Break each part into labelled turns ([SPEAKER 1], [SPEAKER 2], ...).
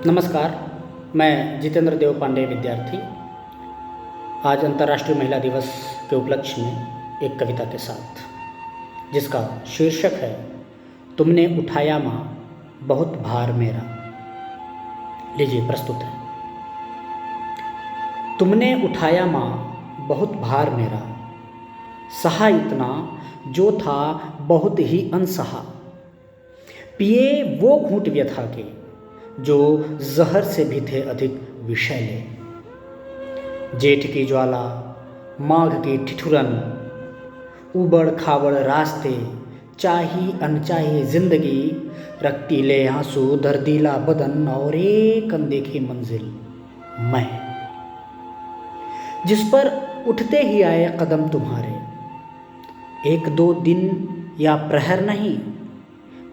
[SPEAKER 1] नमस्कार। मैं जितेंद्र देव पांडे विद्यार्थी आज अंतर्राष्ट्रीय महिला दिवस के उपलक्ष्य में एक कविता के साथ, जिसका शीर्षक है तुमने उठाया माँ बहुत भार मेरा। लीजिए प्रस्तुत है। तुमने उठाया माँ बहुत भार मेरा, सहा इतना जो था बहुत ही अनसहा। पिए वो घूंट व्यथा के जो जहर से भी थे अधिक विषैले। जेठ की ज्वाला, माघ की ठिठुरन, उबड़ खाबड़ रास्ते, चाही अनचाही जिंदगी, रक्तीले आंसू, दर्दीला बदन और एक अनदेखी मंजिल मैं, जिस पर उठते ही आए कदम तुम्हारे। एक दो दिन या प्रहर नहीं,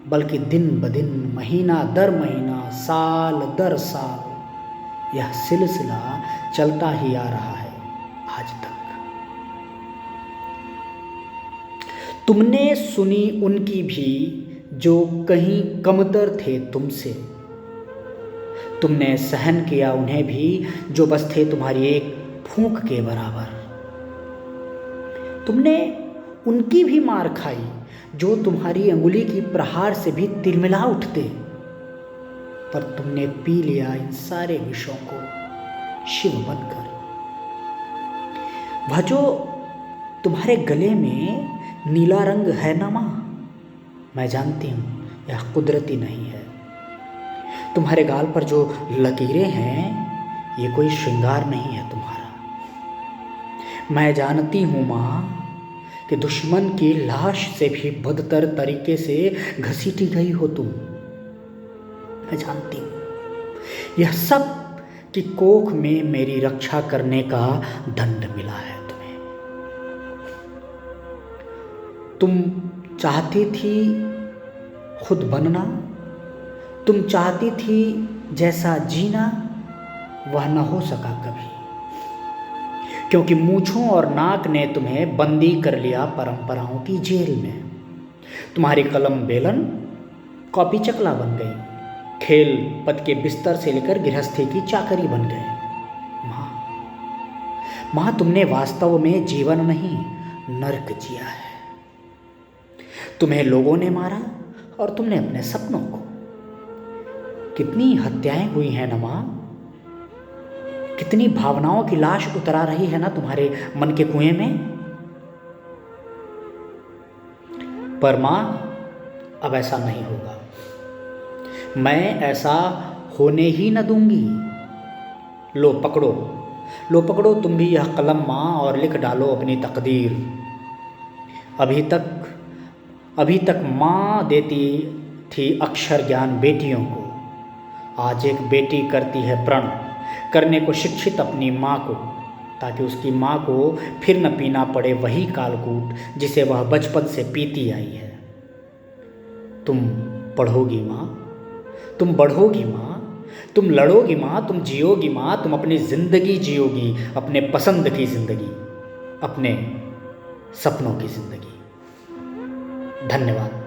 [SPEAKER 1] बल्कि दिन ब दिन, महीना दर महीना, साल दर साल यह सिलसिला चलता ही आ रहा है आज तक। तुमने सुनी उनकी भी जो कहीं कमतर थे तुमसे। तुमने सहन किया उन्हें भी जो बस थे तुम्हारी एक फूंक के बराबर। तुमने उनकी भी मार खाई जो तुम्हारी अंगुली की प्रहार से भी तिलमिला उठते, पर तुमने पी लिया इन सारे विषयों को शिव बनकर। वह जो तुम्हारे गले में नीला रंग है ना माँ, मैं जानती हूँ यह कुदरती नहीं है। तुम्हारे गाल पर जो लकीरें हैं ये कोई श्रृंगार नहीं है तुम्हारा। मैं जानती हूँ माँ कि दुश्मन की लाश से भी बदतर तरीके से घसीटी गई हो तुम। मैं जानती हूं यह सब कि कोख में मेरी रक्षा करने का दंड मिला है तुम्हें। तुम चाहती थी खुद बनना, तुम चाहती थी जैसा जीना, वह न हो सका कभी, क्योंकि मूंछों और नाक ने तुम्हें बंदी कर लिया परंपराओं की जेल में। तुम्हारी कलम बेलन कॉपी चकला बन गई, खेल पद के बिस्तर से लेकर गृहस्थी की चाकरी बन गए। माँ तुमने वास्तव में जीवन नहीं नर्क जिया है। तुम्हें लोगों ने मारा और तुमने अपने सपनों को। कितनी हत्याएं हुई हैं ना माँ, कितनी भावनाओं की लाश उतरा रही है ना तुम्हारे मन के कुएं में। पर मां अब ऐसा नहीं होगा, मैं ऐसा होने ही न दूंगी। लो पकड़ो तुम भी यह कलम मां और लिख डालो अपनी तकदीर। अभी तक मां देती थी अक्षर ज्ञान बेटियों को, आज एक बेटी करती है प्रण करने को शिक्षित अपनी माँ को, ताकि उसकी माँ को फिर न पीना पड़े वही कालकूट जिसे वह बचपन से पीती आई है। तुम पढ़ोगी माँ, तुम बढ़ोगी माँ, तुम लड़ोगी माँ, तुम जियोगी माँ, तुम अपनी जिंदगी जियोगी, अपने पसंद की जिंदगी, अपने सपनों की जिंदगी। धन्यवाद।